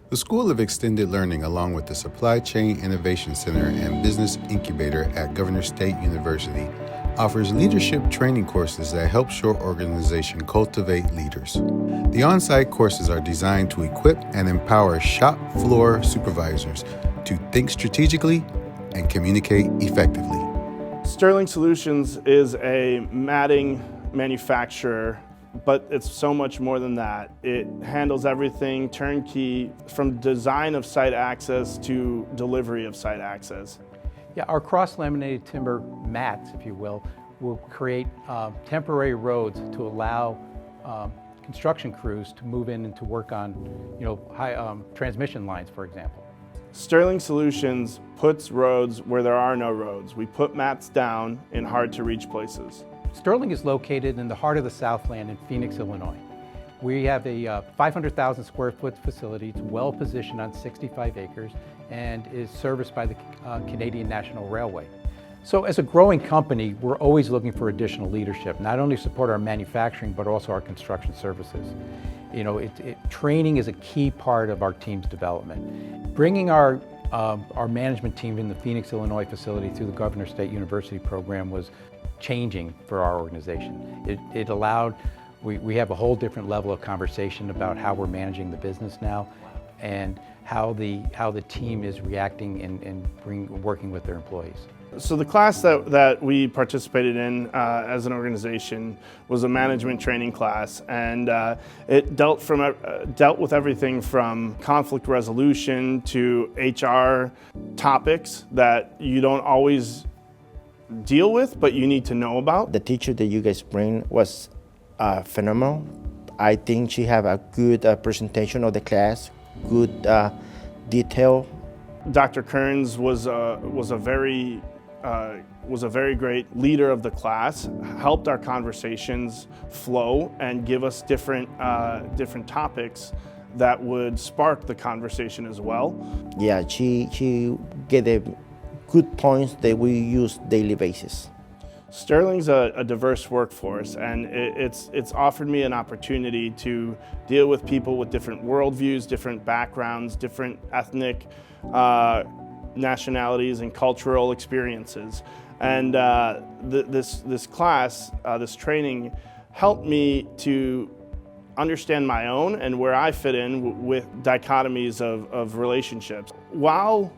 The School of Extended Learning, along with the Supply Chain Innovation Center and Business Incubator at Governor State University, offers leadership training courses that help your organization cultivate leaders. The on-site courses are designed to equip and empower shop floor supervisors to think strategically and communicate effectively. Sterling Solutions is a matting manufacturer, but it's so much more than that. It handles everything turnkey, from design of site access to delivery of site access. Yeah, our cross-laminated timber mats, if you will create temporary roads to allow construction crews to move in and to work on, high transmission lines, for example. Sterling Solutions puts roads where there are no roads. We put mats down in hard-to-reach places. Sterling is located in the heart of the Southland in Phoenix, Illinois. We have a 500,000 square foot facility. It's well positioned on 65 acres and is serviced by the Canadian National Railway. So as a growing company, we're always looking for additional leadership, not only support our manufacturing, but also our construction services. Training is a key part of our team's development. Bringing our management team in the Phoenix, Illinois facility through the Governor State University program was changing for our organization. It allowed, we have a whole different level of conversation about how we're managing the business now and how the team is reacting and working with their employees. So the class that we participated in as an organization was a management training class, and it dealt with everything from conflict resolution to HR topics that you don't always deal with, but you need to know about. The teacher that you guys bring was phenomenal. I think she have a good presentation of the class, good detail. Dr. Kearns was a very great leader of the class, helped our conversations flow and give us different topics that would spark the conversation as well. Yeah, she gave the good points that we use daily basis. Sterling's a diverse workforce, and it's offered me an opportunity to deal with people with different worldviews, different backgrounds, different ethnic nationalities and cultural experiences. And this class, this training, helped me to understand my own and where I fit in with dichotomies of relationships. While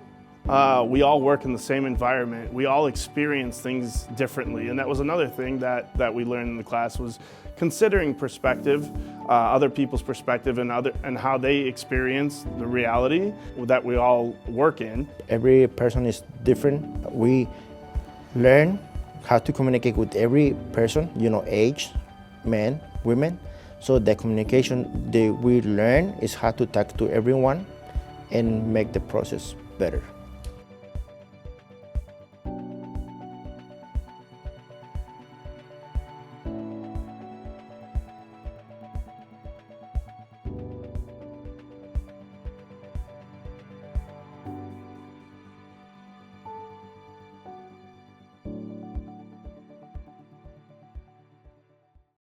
we all work in the same environment, we all experience things differently, and that was another thing that we learned in the class, was considering perspective, other people's perspective, and how they experience the reality that we all work in. Every person is different. We learn how to communicate with every person, age, men, women. So the communication that we learn is how to talk to everyone and make the process better.